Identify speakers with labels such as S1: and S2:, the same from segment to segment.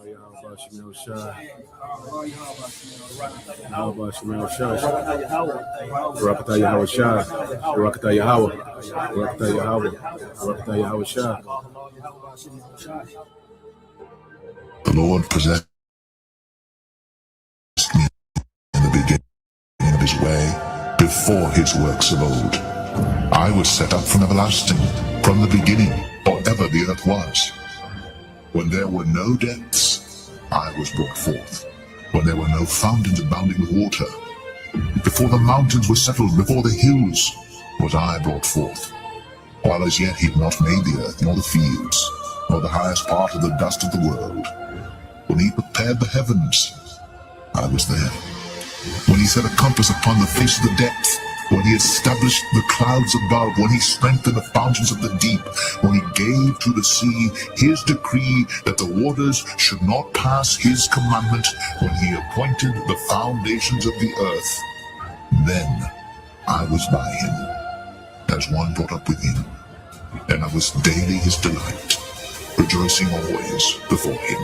S1: Yahweh Shemel Shai. Yahweh Shemel Shai. Barakatah Yahweh Shai. Barakatah Yahweh. Barakatah Yahweh. Barakatah Yahweh Shai.
S2: The Lord possessed me in the beginning of his way, before his works of old. I was set up from everlasting, from the beginning, or ever the earth was. When there were no depths, I was brought forth. When there were no fountains abounding with water, before the mountains were settled, before the hills, was I brought forth. While as yet he had not made the earth, nor the fields, nor the highest part of the dust of the world. When he prepared the heavens, I was there. When he set a compass upon the face of the depth, when he established the clouds above, when he strengthened the fountains of the deep, when he gave to the sea his decree that the waters should not pass his commandment, when he appointed the foundations of the earth, then I was by him, as one brought up with him, and I was daily his delight, rejoicing always before him,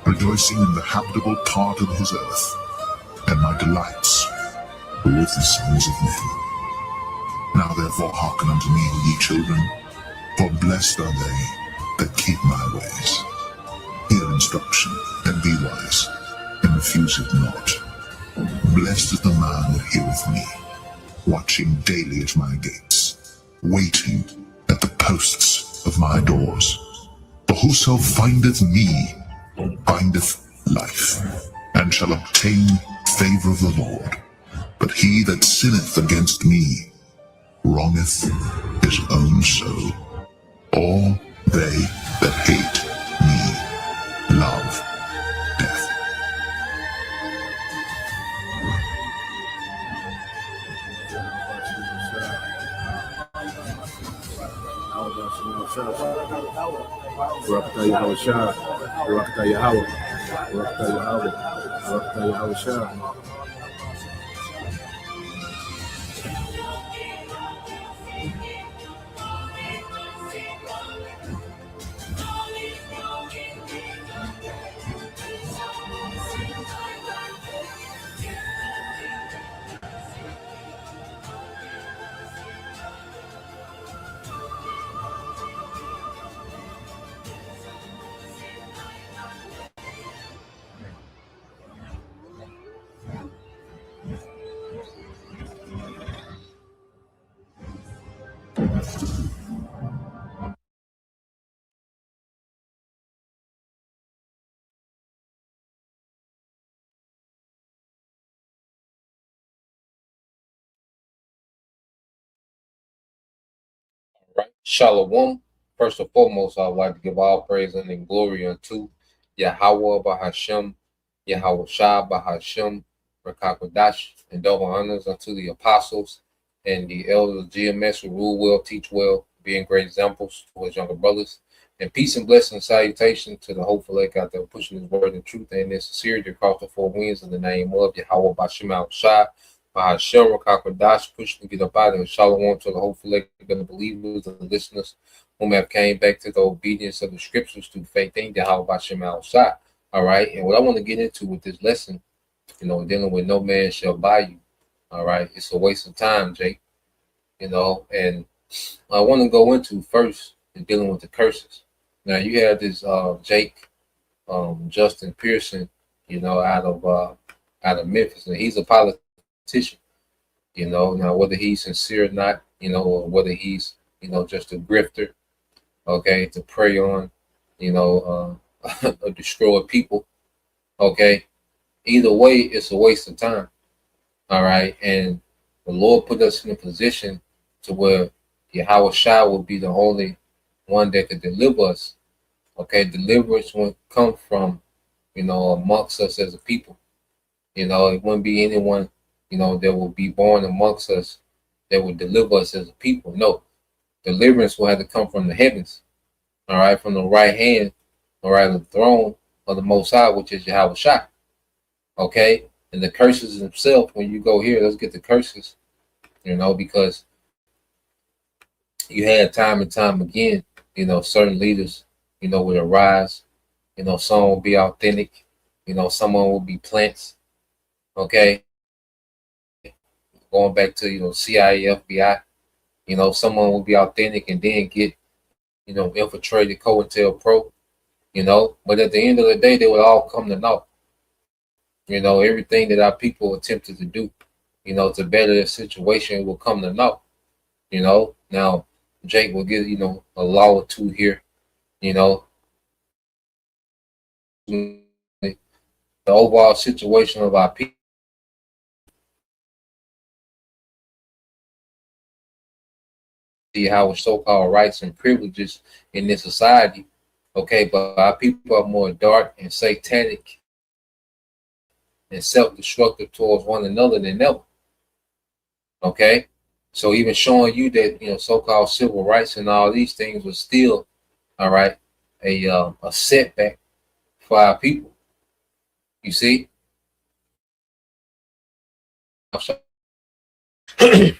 S2: rejoicing in the habitable part of his earth, and my delights were with the sons of men. Now therefore hearken unto me, ye children, for blessed are they that keep my ways. Hear instruction, and be wise, and refuse it not. Blessed is the man that heareth me, watching daily at my gates, waiting at the posts of my doors. For whoso findeth me findeth life, and shall obtain favor of the Lord. But he that sinneth against me wrongeth his own soul. All they that hate me love death.
S1: Barakatah Yahweh Shai. Barakatah Yahweh. Barakatah Yahweh. Barakatah Yahweh Shai.
S3: Right. Shalom. First and foremost, I would like to give all praise and glory unto Yahweh Bahashem, Yahweh Shah Bahashem, Rakakwadash, and double honors unto the apostles and the elders of GMS who rule well, teach well, being great examples to his younger brothers. And peace and blessing and salutation to the hopeful lake out there pushing his word and truth and in sincerity across the four winds in the name of Yahweh Bahashem Shah. Bahashem Rakakwadash, pushing to get up out of here. Shalom to the hopeful lake of the believers and the listeners whom have came back to the obedience of the scriptures through faith in Yahweh Bahashem Shah. All right. And what I want to get into with this lesson, dealing with no man shall buy you. All right. It's a waste of time, Jake. And I want to go into first in dealing with the curses. Now you have this Jake Justin Pearson, out of Memphis, and he's a politician. Now whether he's sincere or not, or whether he's just a grifter, okay, to prey on, destroy people, okay. Either way, it's a waste of time. All right. And the Lord put us in a position to where Yahweh Shah will be the only one that could deliver us. Okay. Deliverance won't come from, amongst us as a people. It wouldn't be anyone, that will be born amongst us that would deliver us as a people. No. Deliverance will have to come from the heavens. All right. From the right hand, all right, the throne of the Most High, which is Yahweh Shah. Okay. And the curses themselves, when you go here, let's get the curses, because you had time and time again, certain leaders, would arise, You know, some will be authentic. You know, someone will be plants. Okay, going back to CIA, FBI. You know, someone will be authentic and then get infiltrated COINTELPRO. You know, but at the end of the day, they will all come to naught. You know, everything that our people attempted to do, to better their situation will come to naught. You know, now Jake will get a law or two here. You know, the overall situation of our people. See how so-called rights and privileges in this society. Okay, but our people are more dark and satanic and self-destructive towards one another than ever. Okay, so even showing you that so-called civil rights and all these things was still all right a setback for our people. You see.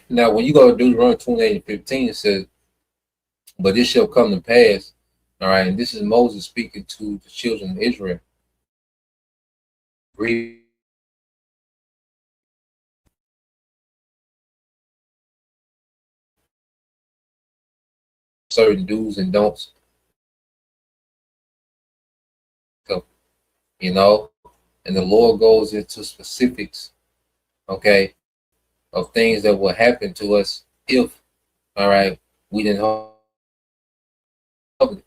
S3: Now, when you go to Deuteronomy 28:15, it says, "But this shall come to pass." All right, and this is Moses speaking to the children of Israel. Read certain do's and don'ts, and the Lord goes into specifics, okay, of things that will happen to us if, all right, we didn't hold it.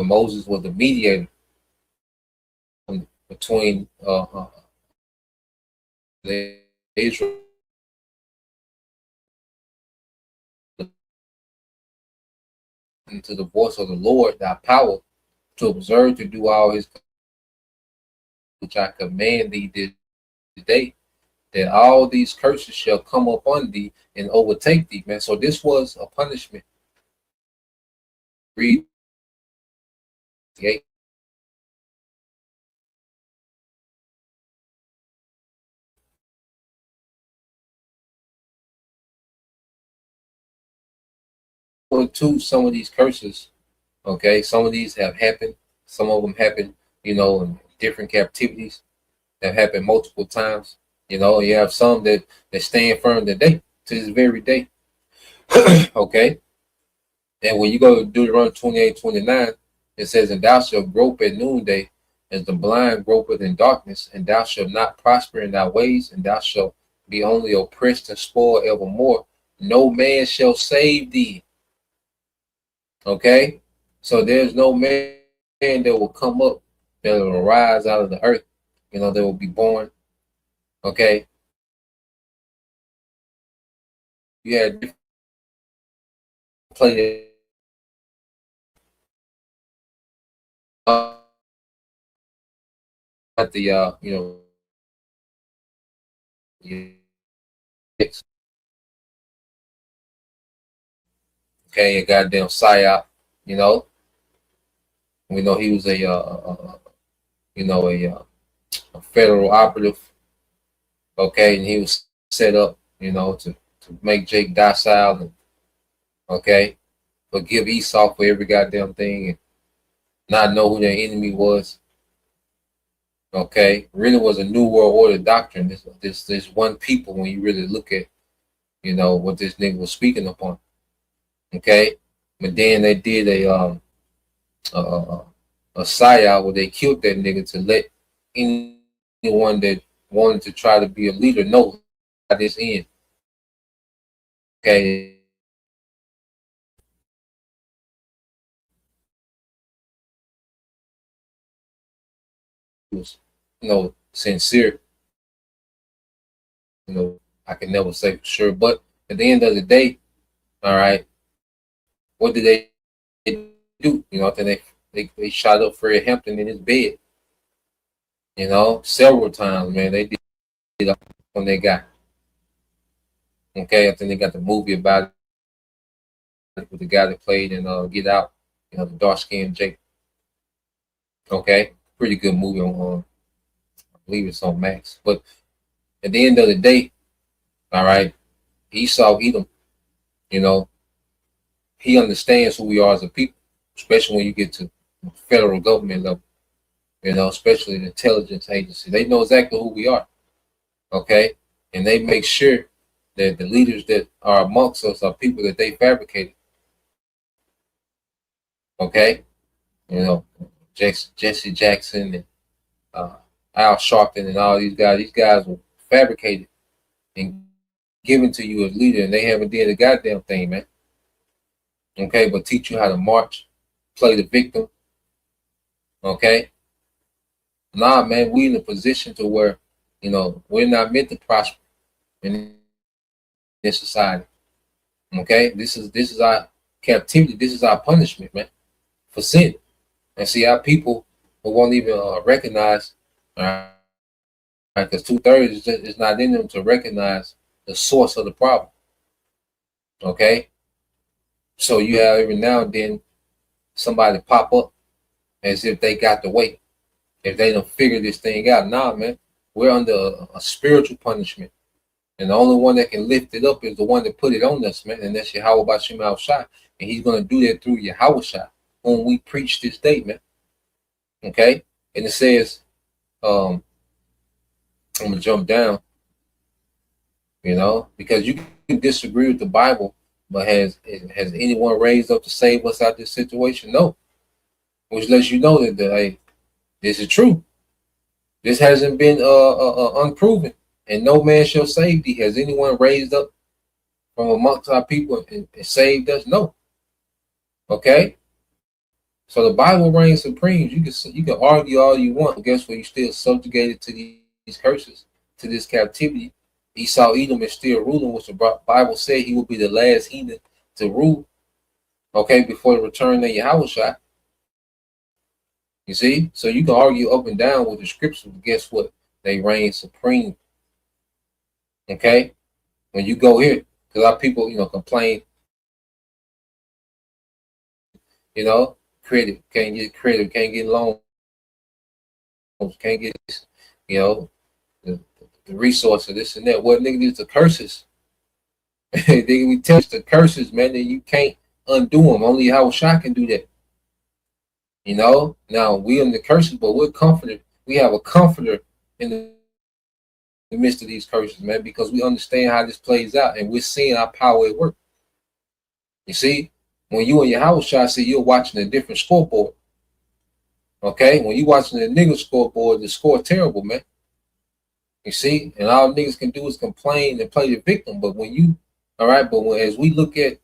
S3: Moses was the mediator between Israel into the voice of the Lord, thy power to observe to do all his, which I command thee this day, that all these curses shall come upon thee and overtake thee, man. So this was a punishment. Read 8. To some of these curses, okay, some of these have happened. Some of them happen, in different captivities that happen multiple times. You have some that stand firm today, to this very day. Okay. And when you go to Deuteronomy 28:29, it says, "And thou shalt grope at noonday, as the blind gropeth in darkness, and thou shalt not prosper in thy ways, and thou shalt be only oppressed and spoiled evermore. No man shall save thee." Okay? So there's no man that will come up, that will arise out of the earth, that will be born. Okay? You had different play at the okay, a goddamn psyop, we know he was a federal operative, okay, and he was set up, to make Jake docile and, okay, forgive Esau for every goddamn thing and not know who their enemy was. Okay, really was a new world order doctrine. This one people when you really look at, what this nigga was speaking upon. Okay, but then they did a psyop where they killed that nigga to let anyone that wanted to try to be a leader know how this end. Okay. It was, sincere. I can never say for sure, but at the end of the day, all right, what did they do? I think they shot up Fred Hampton in his bed. Several times, man. They did it on that guy. Okay, I think they got the movie about it with the guy that played in Get Out, the dark skinned Jake. Okay, pretty good movie on I believe it's on Max. But at the end of the day, all right, Esau Edom, he understands who we are as a people, especially when you get to federal government level. especially the intelligence agency. They know exactly who we are, okay? And they make sure that the leaders that are amongst us are people that they fabricated, okay? Jesse Jackson and Al Sharpton and all these guys. These guys were fabricated and given to you as leader, and they haven't did a goddamn thing, man. Okay, but teach you how to march, play the victim. Okay, nah, man, we in a position to where we're not meant to prosper in this society. Okay, this is our captivity. This is our punishment, man, for sin. And see, our people who won't even recognize, because 2/3 is not in them to recognize the source of the problem. Okay, so you have every now and then somebody pop up as if they got the way, if they don't figure this thing out. Nah, man, we're under a spiritual punishment, and the only one that can lift it up is the one that put it on us, man, and that's Yahweh Bashim Al Shai, and He's gonna do that through Yahweh Shai, whom we preach this day, man. Okay, and it says, I'm gonna jump down, because you can disagree with the Bible, but has anyone raised up to save us out of this situation? No, which lets you know that hey, this is true. This hasn't been unproven, and no man shall save thee. Has anyone raised up from amongst our people and saved us? No. Okay. So the Bible reigns supreme. You can argue all you want, but guess what? You're still subjugated to these curses, to this captivity. Esau Edom is still ruling, which the Bible said he will be the last heathen to rule. Okay, before the return of Yahushua. You see, so you can argue up and down with the scriptures, but guess what? They reign supreme. Okay, when you go here, because our people, complain, credit, can't get loans, can't get, the resources, this and that. What nigga, these the curses. We test the curses, man, that you can't undo them. Only Yahushua can do that. Now we in the curses, but we're comforted. We have a comforter in the midst of these curses, man, because we understand how this plays out, and we're seeing our power at work. You see, when you and your house shot, see, you're watching a different scoreboard. Okay, when you watching the nigga scoreboard, the score terrible, man. You see, and all niggas can do is complain and play the victim. But as we look at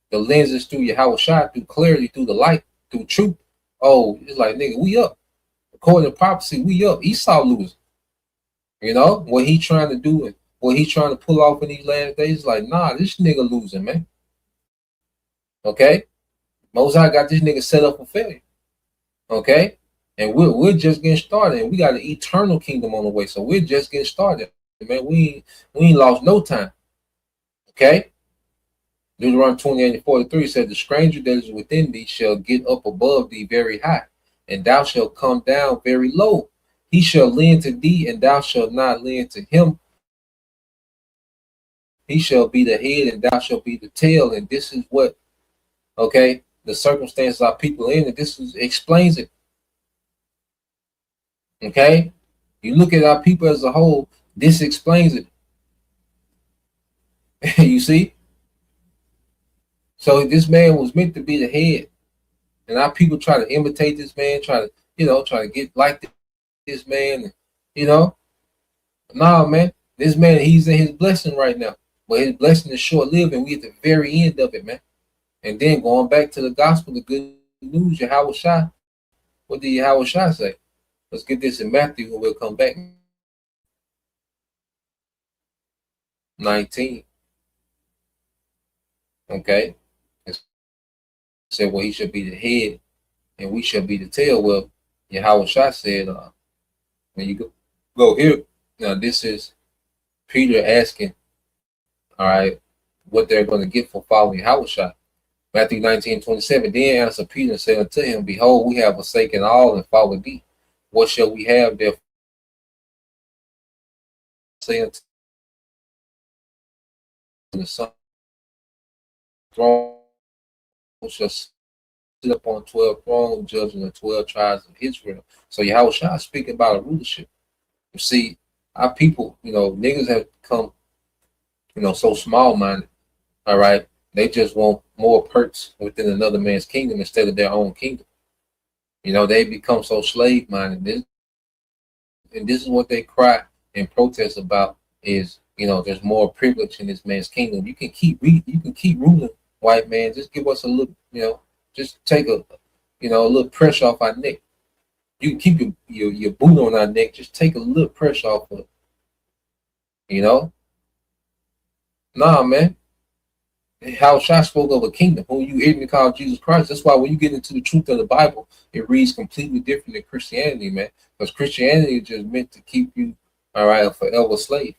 S3: the lenses through your house shot, through clarity, through the light, through truth, oh, it's like, nigga, we up. According to prophecy, we up. Esau losing. What he trying to do and what he trying to pull off in these last days, like, nah, this nigga losing, man. Okay? Mosai got this nigga set up for failure. Okay? And we're just getting started, and we got an eternal kingdom on the way. So we're just getting started. Man, we ain't lost no time. Okay? Deuteronomy 28:43 said, the stranger that is within thee shall get up above thee very high, and thou shalt come down very low. He shall lend to thee, and thou shalt not lend to him. He shall be the head, and thou shalt be the tail. And this is what, the circumstances our people in, and this explains it. Okay? You look at our people as a whole, this explains it. You see? So this man was meant to be the head, and our people try to imitate this man, try to get like this man, Nah, man, this man, he's in his blessing right now, but his blessing is short-lived, and we at the very end of it, man. And then going back to the gospel, the good news, Yahweh Shai. What did Yahweh Shai say? Let's get this in Matthew, and we'll come back. 19. Okay. It said, well, he should be the head, and we shall be the tail. Well, Yahweh Shai said, when you go here, now this is Peter asking, all right, what they're going to get for following Yahweh Shai. Matthew 19:27. Then answered Peter and said unto him, behold, we have forsaken all and followed thee. What shall we have therefore? Say unto the Son, throne shall sit up on 12 thrones, judging the 12 tribes of Israel. So Yahushua is speaking about a rulership. You see, our people, niggas have become, so small-minded, all right? They just want more perks within another man's kingdom instead of their own kingdom. They become so slave-minded. And this is what they cry and protest about is, there's more privilege in this man's kingdom. You can keep ruling, white man. Just give us a little, just take a little pressure off our neck. You can keep your boot on our neck. Just take a little pressure off of it. Nah, man. How Shah spoke of a kingdom who you ignorantly call Jesus Christ. That's why when you get into the truth of the Bible, it reads completely different than Christianity, man. Because Christianity is just meant to keep you, all right, a forever slave.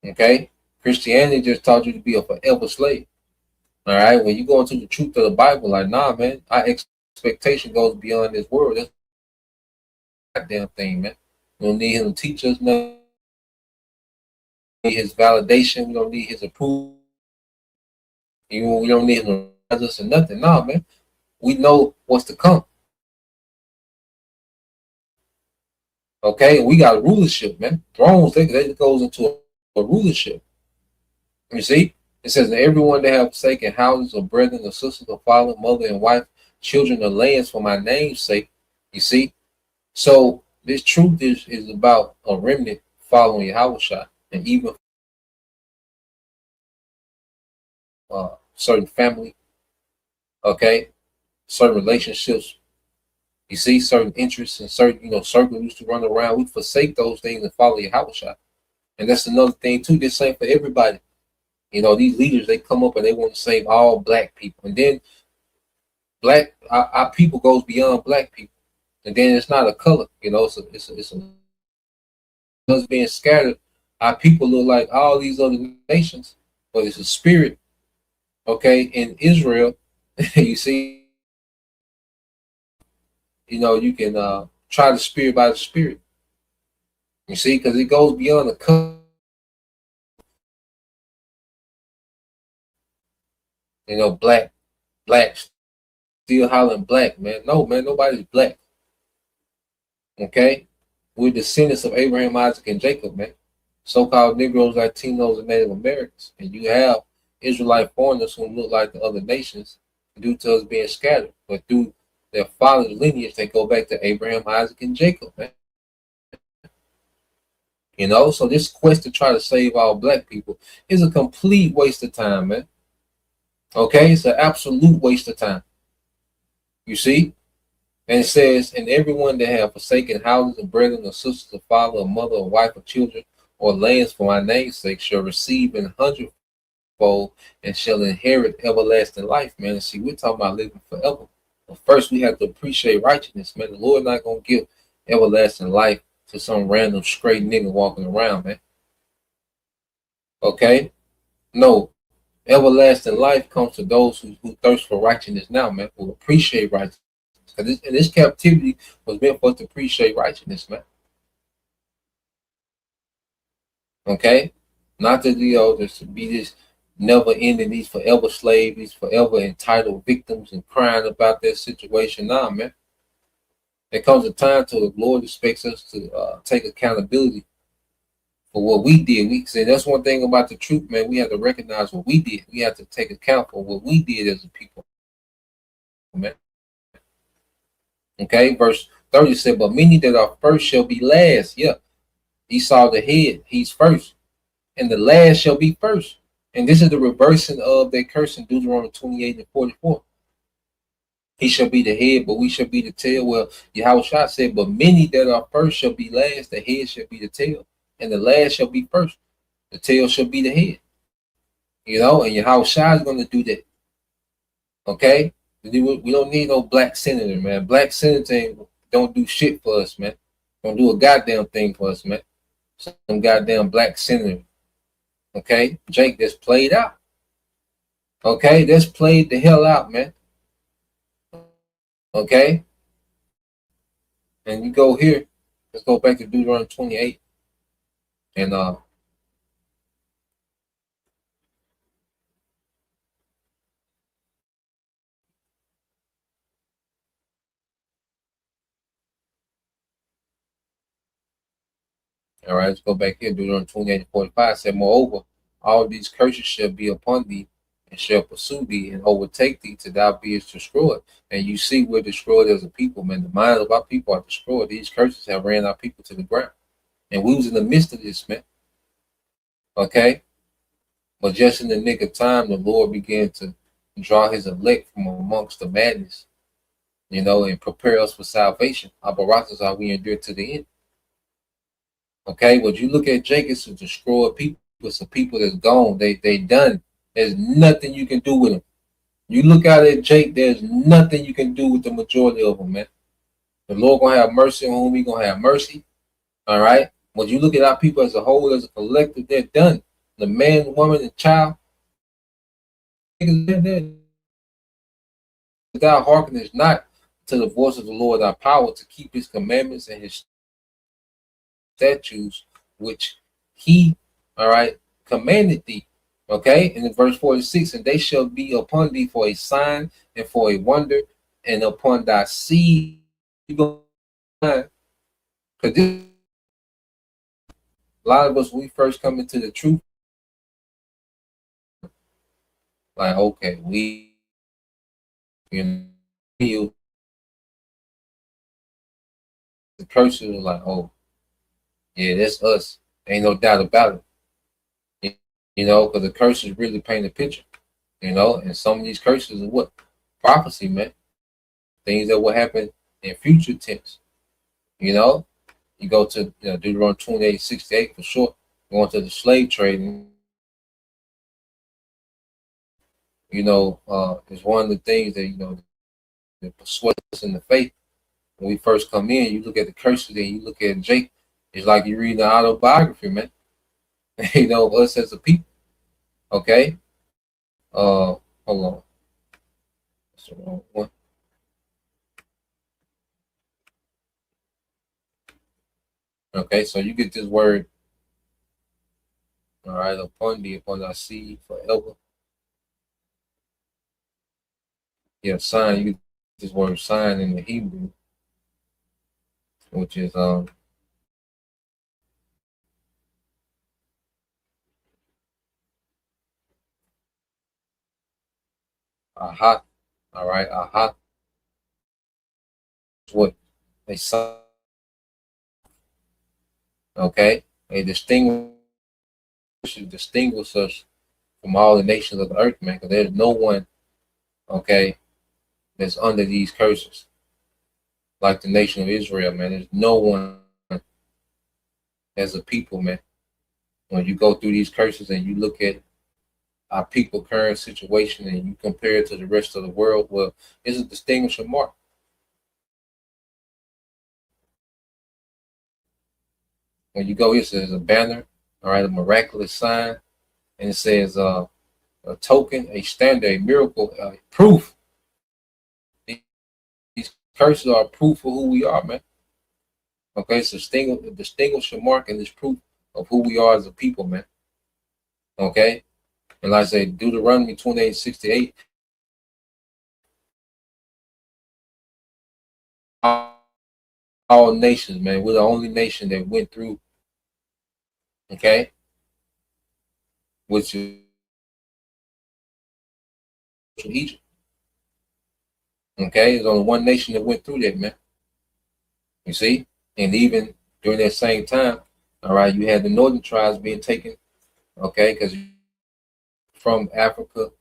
S3: Okay? Christianity just taught you to be a forever slave. All right? When you go into the truth of the Bible, like, nah, man, our expectation goes beyond this world. That's a goddamn thing, man. We don't need him to teach us nothing. His validation, we don't need his approval. We don't need him to advise us or nothing. No, man. We know what's to come. Okay, we got a rulership, man. Thrones, that goes into a rulership. You see, it says that everyone that have forsaken houses or brethren or sisters or father, mother, and wife, children or lands for my name's sake. You see, so this truth is about a remnant following Yahushua. And even certain family, okay, certain relationships, you see, certain interests and certain, circles used to run around. We forsake those things and follow Yahushua. And that's another thing too. This ain't for everybody. These leaders, they come up and they want to save all black people. And then our people goes beyond black people. And then it's not a color, it's us being scattered. Our people look like all these other nations, but it's a spirit. Okay, in Israel, you see, you can try the spirit by the spirit. You see, because it goes beyond the color. Black, still hollering black, man. No, man, nobody's black. Okay, we're descendants of Abraham, Isaac, and Jacob, man. So-called Negroes, Latinos, and Native Americans, and you have Israelite foreigners who look like the other nations due to us being scattered, but through their father's lineage, they go back to Abraham, Isaac, and Jacob, man. So this quest to try to save all black people is a complete waste of time, man. Okay, it's an absolute waste of time. You see? And it says, and everyone that have forsaken houses and brethren or sisters or father or mother or wife or children or lands for my name's sake shall receive an hundredfold and shall inherit everlasting life, man. And see, we're talking about living forever. But first, we have to appreciate righteousness, man. The Lord not going to give everlasting life to some random straight nigga walking around, man. Okay? No. Everlasting life comes to those who thirst for righteousness now, man, who appreciate righteousness. Because this captivity was meant for us to appreciate righteousness, man. Okay? Not that, just to be this never ending, these forever slaves, these forever entitled victims and crying about their situation. Nah, man. There comes a time till the Lord expects us to take accountability for what we did. We say that's one thing about the truth, man. We have to recognize what we did. We have to take account for what we did as a people, man. Okay, verse 30 said, but many that are first shall be last. Yeah, Esau the head, he's first, and the last shall be first. And this is the reversing of their curse in Deuteronomy 28 and 44. He shall be the head, but we shall be the tail. Well, Yahushua said, but many that are first shall be last, the head shall be the tail, and the last shall be first. The tail shall be the head. And Yahushua is going to do that. Okay? We don't need no black senator, man. Black senator don't do shit for us, man. Don't do a goddamn thing for us, man. Some goddamn black senator. Okay? Jake, that's played out. Okay? That's played the hell out, man. Okay? And you go here. Let's go back to Deuteronomy 28. And All right, let's go back here. Deuteronomy 28:45 said, moreover, all these curses shall be upon thee, and shall pursue thee, and overtake thee, till thou beest destroyed. And you see, we're destroyed as a people, man. The minds of our people are destroyed. These curses have ran our people to the ground. And we was in the midst of this, man. Okay? But just in the nick of time, the Lord began to draw his elect from amongst the madness, and prepare us for salvation. Our baratas are we endure to the end. Okay, but you look at Jacob to destroy people. It's some people that's gone. They done. There's nothing you can do with them. You look out at Jake, there's nothing you can do with the majority of them, man. The Lord gonna have mercy on whom he gonna have mercy. All right. When you look at our people as a whole, as a collective, they're done. The man, woman, and child, they're dead. Thou hearkenest not to the voice of the Lord thy power to keep his commandments and his statutes, which he, all right, commanded thee. Okay, and in verse 46, and they shall be upon thee for a sign and for a wonder, and upon thy seed. Because a lot of us, when we first come into the truth, like, okay, we, the curses are like, oh, yeah, that's us. Ain't no doubt about it. Because the curses really paint a picture, and some of these curses are what? Prophecy, man. Things that will happen in future tense. You go to Deuteronomy 28:68 for sure. Going to the slave trade, is one of the things that, that persuades us in the faith. When we first come in, you look at the curses and you look at Jake, it's like you read the autobiography, man. Us as a people. Okay. Hold on. That's the wrong one. Okay, so you get this word, all right, upon thy seed forever. Yeah, sign, you get this word sign in the Hebrew, which is aha. All right, aha. What they sign. Okay, they distinguish us from all the nations of the earth, man, because there's no one, okay, that's under these curses like the nation of Israel, man. There's no one as a people, man. When you go through these curses and you look at our people current situation and you compare it to the rest of the world, well, it's a distinguishing mark. When you go here, it says a banner, all right, a miraculous sign, and it says a token, a standard, a miracle, proof. These curses are proof of who we are, man. Okay, it's a distinguishing mark and this proof of who we are as a people, man. Okay, and like I say, Deuteronomy 28:68. All nations, man. We're the only nation that went through, okay, which is Egypt. Okay, there's only one nation that went through that, man. You see? And even during that same time, all right, you had the northern tribes being taken, okay, because from Africa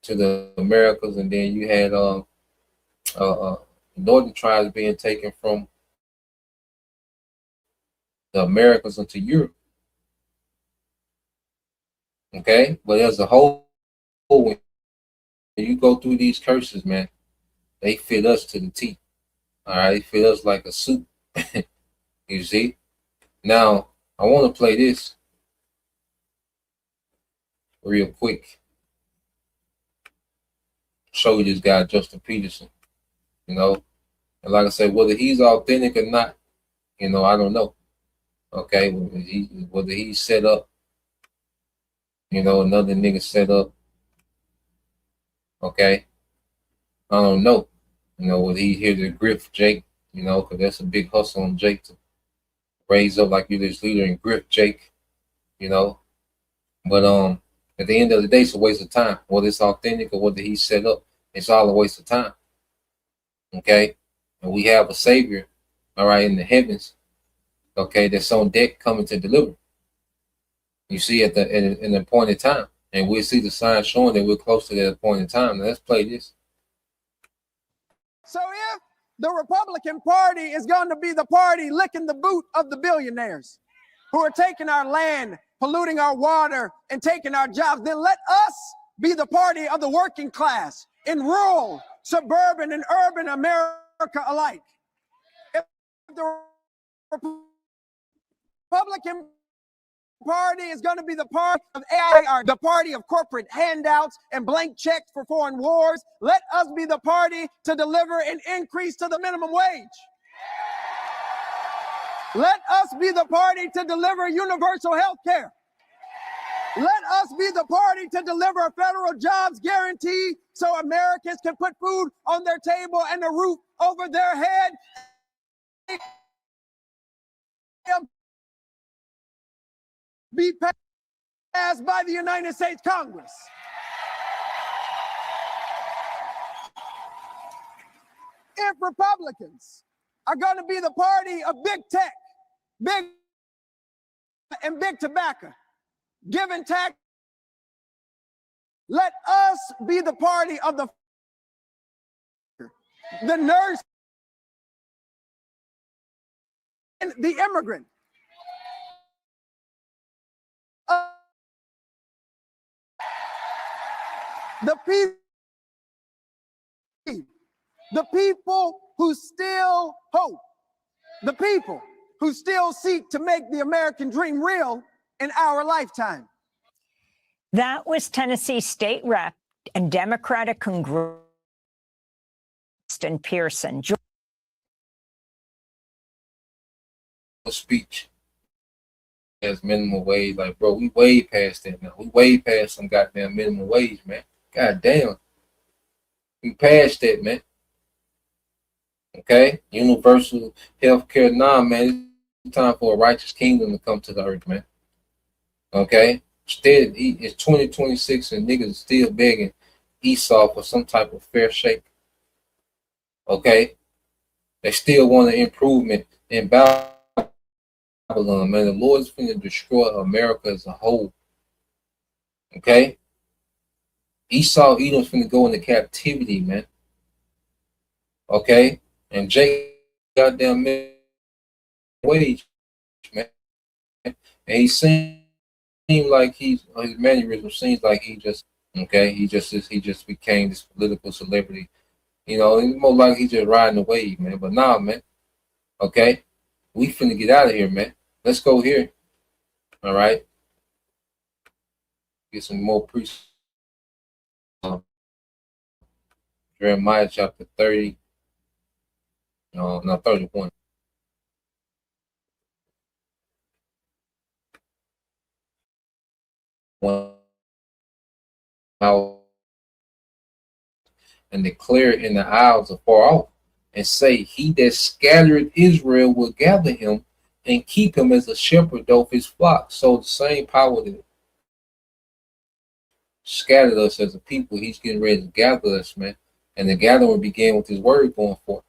S3: to the Americas, and then you had northern tribes being taken from the Americas into Europe. Okay, but as a whole, when you go through these curses, man, they fit us to the T. All right, they fit us like a suit. You see? Now, I want to play this real quick. Show you this guy, Justin Peterson. And like I said, whether he's authentic or not, I don't know. Okay, whether he's set up, another nigga set up. Okay, I don't know. Whether he's here to grift Jake, because that's a big hustle on Jake to raise up like you're this leader and grip, Jake, you know. But at the end of the day, it's a waste of time. Whether it's authentic or whether he's set up, it's all a waste of time. Okay? And we have a savior, all right, in the heavens, okay, that's on deck coming to deliver. You see at the appointed time. And we'll see the sign showing that we're close to that appointed time. Now let's play this.
S4: So if the Republican Party is going to be the party licking the boot of the billionaires who are taking our land, polluting our water, and taking our jobs, then let us be the party of the working class in rural, suburban, and urban America alike. If the Republican Party is going to be the party of AIR, the party of corporate handouts and blank checks for foreign wars, let us be the party to deliver an increase to the minimum wage. Let us be the party to deliver universal health care. Let us be the party to deliver a federal jobs guarantee so Americans can put food on their table and a roof over their head. Be passed by the United States Congress. If Republicans are going to be the party of big tech, big and big tobacco, giving tax, let us be the party of the nurse and the immigrant. The people who still hope, the people who still seek to make the American dream real in our lifetime.
S5: That was Tennessee State Rep and Democratic Congressman Pearson.
S3: Speech as minimum wage, like, bro, we way past that now. We way past some goddamn minimum wage, man. God damn. We passed that, man. Okay? Universal health care. Nah, man. It's time for a righteous kingdom to come to the earth, man. Okay? Instead, it's 2026 and niggas are still begging Esau for some type of fair shake. Okay? They still want an improvement in Babylon, man. The Lord's finna destroy America as a whole. Okay? Esau, Edom's finna go into captivity, man. Okay? And Jake goddamn wage, man. And he seemed like his mannerism seems like he just, okay, he just became this political celebrity. You know, and more like he's just riding the wave, man. But nah, man. Okay? We finna get out of here, man. Let's go here. All right? Get some more priests. Jeremiah chapter 30. No, 31. And declare in the isles afar off, and say, he that scattered Israel will gather him and keep him as a shepherd doth his flock. So the same power that scattered us as a people, he's getting ready to gather us, man. And the gathering began with his word going forth.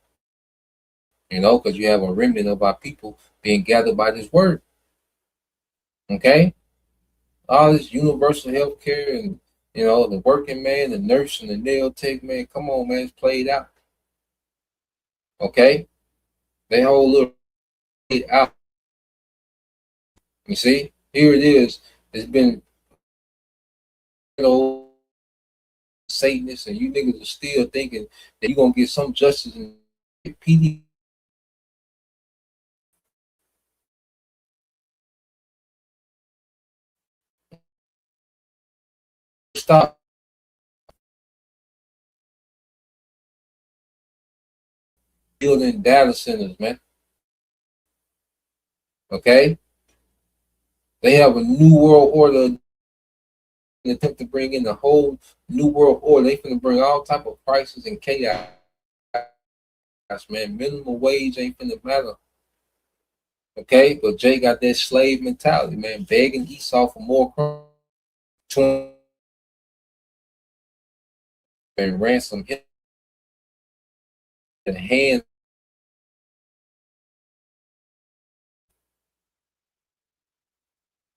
S3: You know, because you have a remnant of our people being gathered by this word. Okay? All this universal health care and, you know, the working man, the nurse, and the nail tech, man. Come on, man. It's played out. Okay? They whole little it out. You see? Here it is. It's been, you know, Satanists, and you niggas are still thinking that you're going to get some justice in PD. Stop building data centers, man. Okay? They have a new world order, an attempt to bring in the whole new world order. They finna bring all type of crisis and chaos, man. Minimum wage ain't finna matter. Okay, but Jay got that slave mentality, man, begging Esau for more crumbs and ransom him in the hands.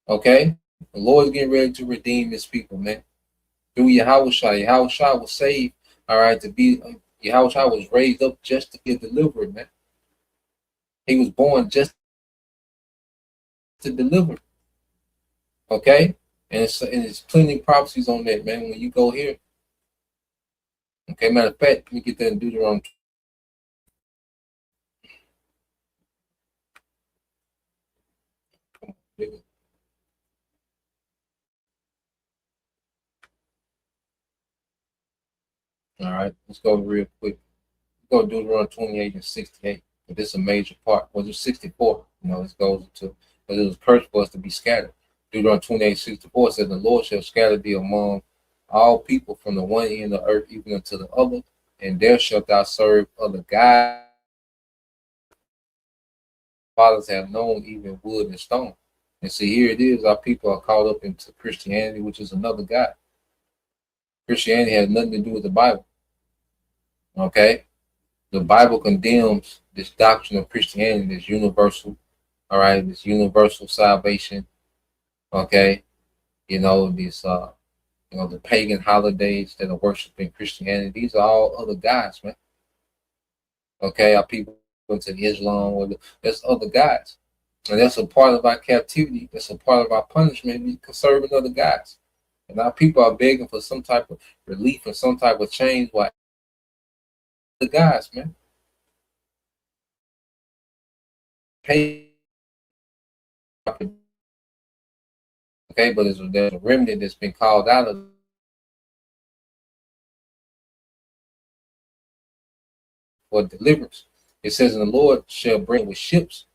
S3: Okay, the Lord's getting ready to redeem his people, man. Through Yahushua. Yahushua was saved, all right, to be, Yahushua was raised up just to be a deliverer, man. He was born just to deliver. Okay? And it's plenty of prophecies on that, man. When you go here. Okay, matter of fact, let me get that in Deuteronomy. All right, let's go real quick. Go to Deuteronomy 28 and 68. But this is a major part. Well, it's 64. You know, this goes into, but it was cursed for us to be scattered. Deuteronomy 28:64 says, the Lord shall scatter thee among all people from the one end of the earth even unto the other, and there shalt thou serve other gods. Fathers have known even wood and stone. And see, here it is, our people are caught up into Christianity, which is another God. Christianity has nothing to do with the Bible. Okay? The Bible condemns this doctrine of Christianity, this universal, all right, this universal salvation. Okay? You know, this you know, the pagan holidays that are worshiping Christianity, these are all other gods, man. Okay, our people into Islam, or that's other gods. And that's a part of our captivity. That's a part of our punishment. We serving other gods. And our people are begging for some type of relief and some type of change. Why? The gods, man. Okay, but there's a remnant that's been called out of for deliverance. It says, and the Lord shall bring with ships.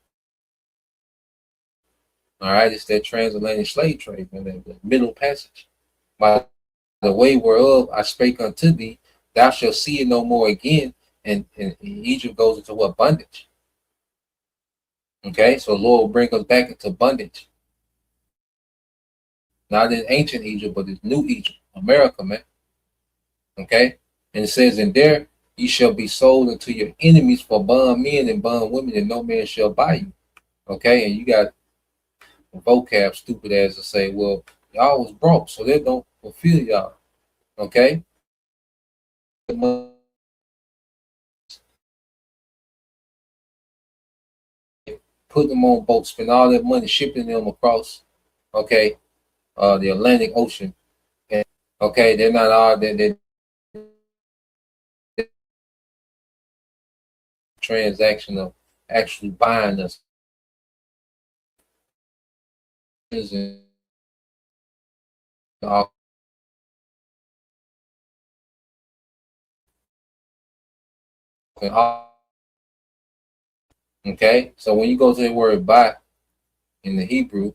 S3: All right, it's that transatlantic slave trade, man, the middle passage. By the way whereof I spake unto thee, thou shalt see it no more again. And Egypt goes into what? Bondage. Okay, so the Lord will bring us back into bondage. Not in ancient Egypt, but it's new Egypt, America, man. Okay, and it says, and there ye shall be sold unto your enemies for bond men and bond women, and no man shall buy you. Okay, and you got vocab stupid as to say, well, y'all was broke, so they don't fulfill y'all. Okay, put them on boats, spend all that money shipping them across, okay, the Atlantic Ocean. And, okay, they're not all they're transaction of actually buying us. Okay, so when you go to the word buy in the Hebrew,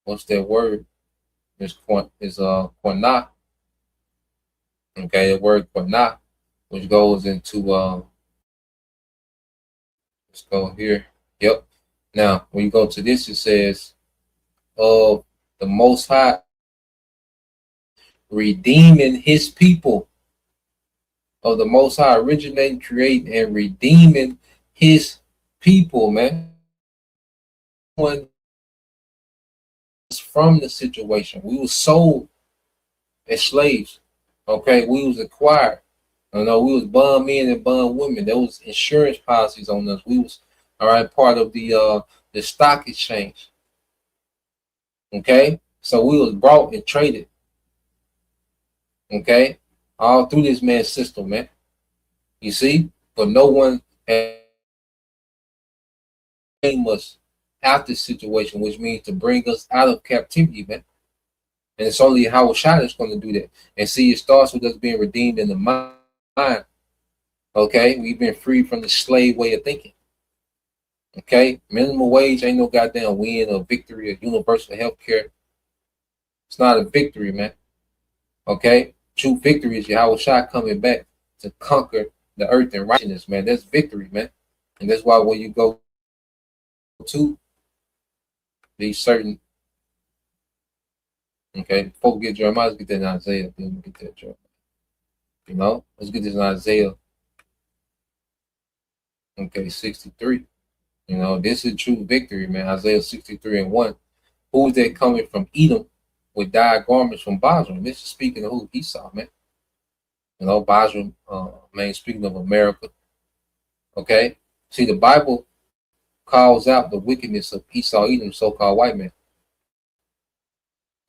S3: what's that word? Is quanah. Okay, the word quanah, which goes into let's go here. Yep. Now, when you go to this, it says of the Most High redeeming his people. Of the Most High originating, creating, and redeeming his people, man. One from the situation. We were sold as slaves. Okay, we was acquired. You know, we was bond men and bond women. There was insurance policies on us. We was all right, part of the stock exchange. Okay, so we was brought and traded. Okay, all through this man's system, man. You see, but no one came us out this situation, which means to bring us out of captivity, man. And it's only Yahushua that's going to do that. And see, it starts with us being redeemed in the mind. Okay, we've been freed from the slave way of thinking. Okay, minimum wage ain't no goddamn win or victory or universal health care. It's not a victory, man. Okay, true victory is Yahushua coming back to conquer the earth and righteousness, man. That's victory, man. And that's why when you go 2, these certain, okay, before we get Jeremiah, let's get that in Isaiah. Then we get that Jeremiah. You know, let's get this in Isaiah. Okay, 63. You know, this is true victory, man. Isaiah 63:1. Who is that coming from Edom with dyed garments from Basra? This is speaking of who? Esau, man. You know, Basra, man, speaking of America. Okay. See, the Bible calls out the wickedness of Esau, Edom, so-called white man.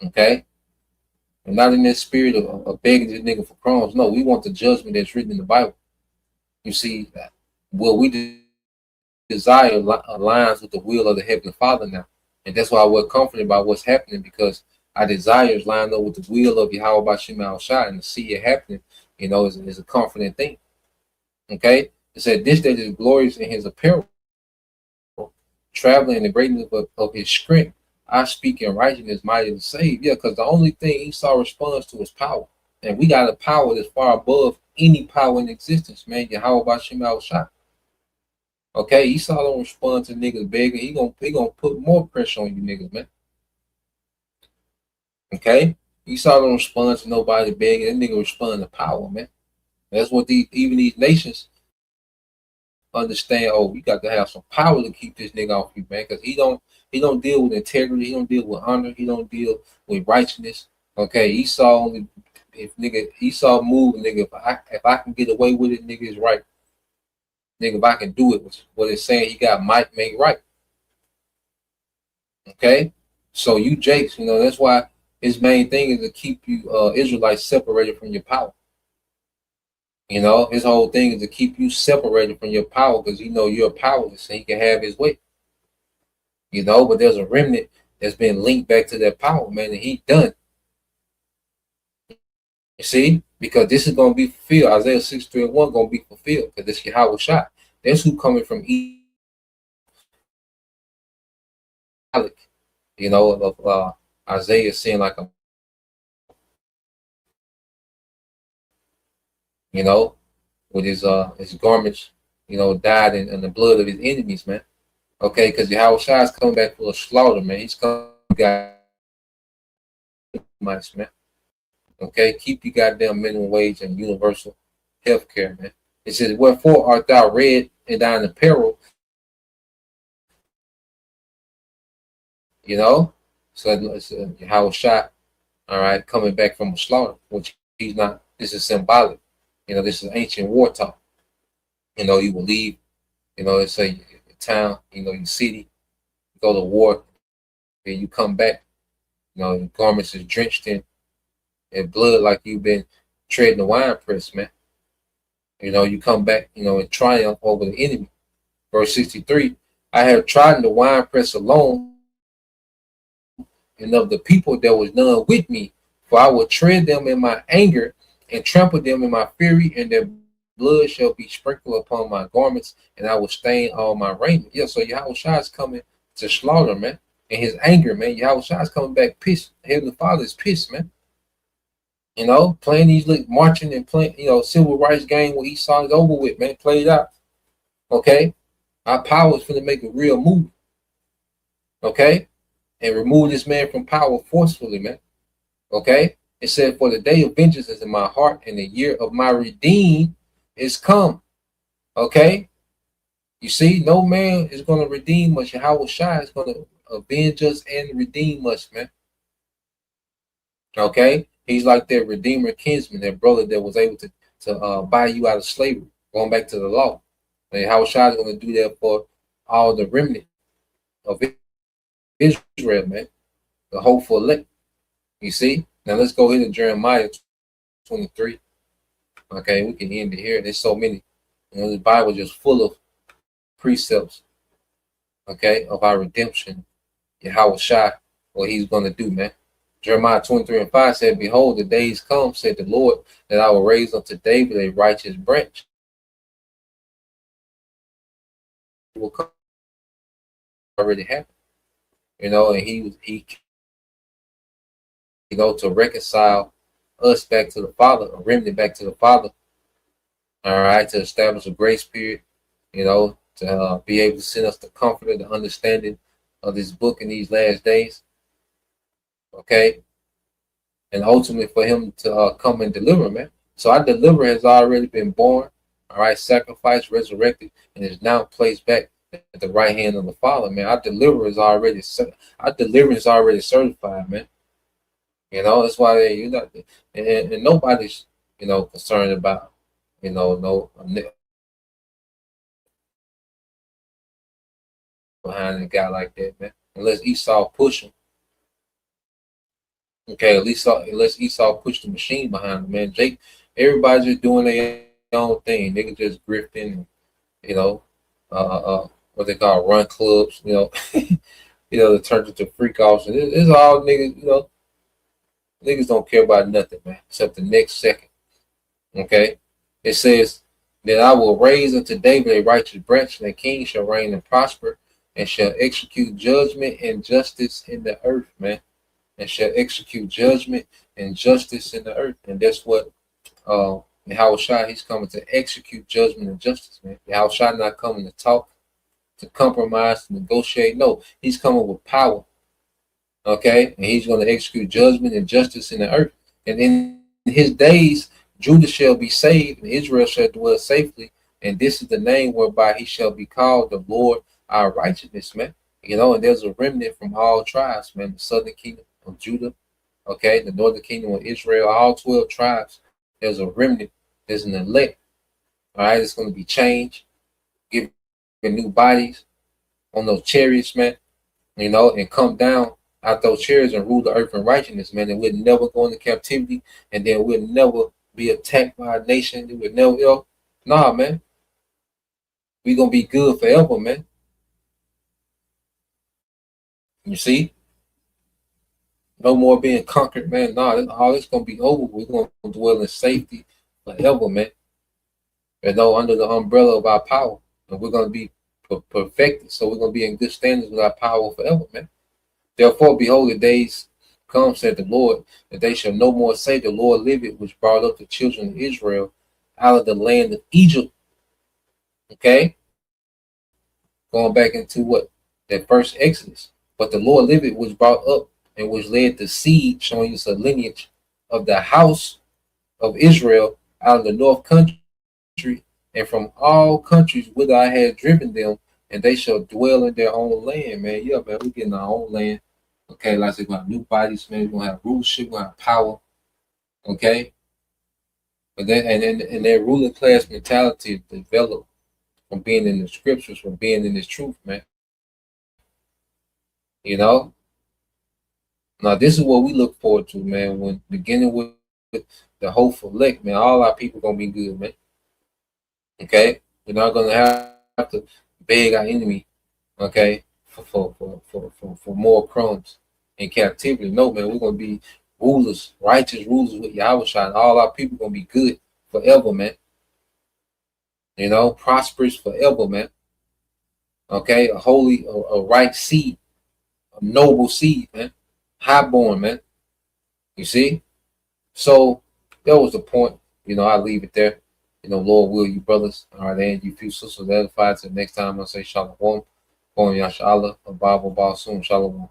S3: Okay. And not in this spirit of begging this nigga for crumbs. No, we want the judgment that's written in the Bible. You see, what we desire aligns with the will of the Heavenly Father now. And that's why we're comforted by what's happening, because our desires line up with the will of Yahweh Bashim Al-Shai, and to see it happening, you know, is a comforting thing. Okay? It said, this day is glorious in his apparel, traveling in the greatness of his strength. I speak in righteousness, mighty to save. Yeah, because the only thing Esau responds to is power. And we got a power that's far above any power in existence, man. Yahweh Bashim Al-Shai. Okay, Esau don't respond to niggas begging. He gonna put more pressure on you niggas, man. Okay, Esau don't respond to nobody begging. That nigga respond to power, man. That's what even these nations understand. Oh, we got to have some power to keep this nigga off you, man, because he don't deal with integrity. He don't deal with honor. He don't deal with righteousness. Okay, Esau only Esau move, nigga. If I can get away with it, nigga, is right. Nigga, if I can do it, what it's saying, he got might make right. Okay, so you Jakes, you know, that's why his main thing is to keep you Israelites separated from your power. You know, his whole thing is to keep you separated from your power, because you know you're powerless and he can have his way. You know, but there's a remnant that's been linked back to that power, man, and he done. You see, because this is going to be fulfilled. Isaiah 63:1 going to be fulfilled, because this Yahweh shot. That's who coming from Egypt. You know, of Isaiah seeing like a, you know, with his garments, you know, dyed in the blood of his enemies, man. Okay, because Yahweh Shai is coming back for a slaughter, man. He's coming back, man. Okay, keep your goddamn minimum wage and universal health care, man. It says, wherefore art thou red and thine apparel? You know, so it's Yahweh Shai, all right, coming back from a slaughter, which he's not. This is symbolic. You know, this is ancient war talk. You know, you will leave, you know, let's say your town, you know, your city, go to war, and you come back, you know, your garments is drenched in blood like you've been treading the wine press, man. You know, you come back, you know, in triumph over the enemy. Verse 63, I have trodden the wine press alone, and of the people there was none with me, for I will tread them in my anger and trample them in my fury, and their blood shall be sprinkled upon my garments, and I will stain all my raiment. Yeah, so Yahweh Shai is coming to slaughter, man. And his anger, man. Yahweh Shai is coming back pissed. Heavenly Father is pissed, man. You know, playing these marching and playing, you know, civil rights game where Esau is over with, man. Play it out. Okay? Our power is going to make a real move. Okay? And remove this man from power forcefully, man. Okay? It said, for the day of vengeance is in my heart, and the year of my redeem is come. Okay? You see, no man is going to redeem us. Yahweh Shai is going to avenge us and redeem us, man. Okay? He's like that redeemer kinsman, that brother that was able to buy you out of slavery, going back to the law. And Yahweh Shai is going to do that for all the remnant of Israel, man. The hopeful elect. You see? Now let's go into Jeremiah 23. Okay, we can end it here. There's so many. You know, the Bible is just full of precepts, okay, of our redemption. Yahweh Shai, what he's going to do, man. Jeremiah 23:5 said, behold, the days come, said the Lord, that I will raise unto David a righteous branch. It will come. Already happened. You know, and he you know, to reconcile us back to the Father, a remnant back to the Father. All right, to establish a grace period, you know, to be able to send us the comfort and the understanding of this book in these last days. Okay. And ultimately for him to come and deliver, man. So our deliverer has already been born, all right, sacrificed, resurrected, and is now placed back at the right hand of the Father, man. Our deliverer is already certified, man. You know, that's why you're not, and nobody's, you know, concerned about, you know, behind a guy like that, man. Unless Esau push him. Okay, at least unless Esau push the machine behind him, man. Jake, everybody's just doing their own thing. Niggas just grifting, and, you know, what they call run clubs, you know, you know, that turns into freak offs, and it's all niggas, you know. Niggas don't care about nothing, man, except the next second. Okay, it says that I will raise unto David a righteous branch, and the king shall reign and prosper, and shall execute judgment and justice in the earth, man. And shall execute judgment and justice in the earth. And that's what Yahushua, he's coming to execute judgment and justice, man. Yahushua not coming to talk, to compromise, to negotiate. No, he's coming with power. Okay, and he's going to execute judgment and justice in the earth. And in his days, Judah shall be saved, and Israel shall dwell safely. And this is the name whereby he shall be called the Lord our righteousness, man. You know, and there's a remnant from all tribes, man. The southern kingdom of Judah, okay, the northern kingdom of Israel, all 12 tribes. There's a remnant, there's an elect. All right, it's going to be changed, given new bodies on those chariots, man, you know, and come down out those chariots and rule the earth in righteousness, man. And we'll never go into captivity, and then we'll never be attacked by a nation. It would never, you know, nah, man. We're going to be good forever, man. You see? No more being conquered, man. Nah, all this gonna be over. We're gonna dwell in safety forever, man. And though under the umbrella of our power, and we're gonna be perfected. So we're gonna be in good standards with our power forever, man. Therefore, behold, the days come, said the Lord, that they shall no more say, the Lord liveth, which brought up the children of Israel out of the land of Egypt. Okay, going back into what that first Exodus. But the Lord liveth, which brought up and which led the seed, showing you a lineage of the house of Israel out of the north country and from all countries whither I had driven them, and they shall dwell in their own land, man. Yeah, man, we're getting our own land. Okay, like I said, we're gonna have new bodies, man. We're gonna have rulership, we're gonna have power. Okay. But then and their ruling class mentality developed from being in the scriptures, from being in this truth, man. You know? Now, this is what we look forward to, man. When beginning with the hopeful elect, man, all our people gonna be good, man. Okay, we're not gonna have to beg our enemy, okay, for more crumbs in captivity. No, man, we're gonna be rulers, righteous rulers with Yahushua, and all our people gonna be good forever, man. You know, prosperous forever, man. Okay, a holy, a right seed, a noble seed, man. Highborn, man. You see? So that was the point. You know, I'll leave it there. You know, Lord will, you brothers. All right, and you few sisters edified. Till next time, I'll say Shalom. Going Yashala, a Bible, Shalom.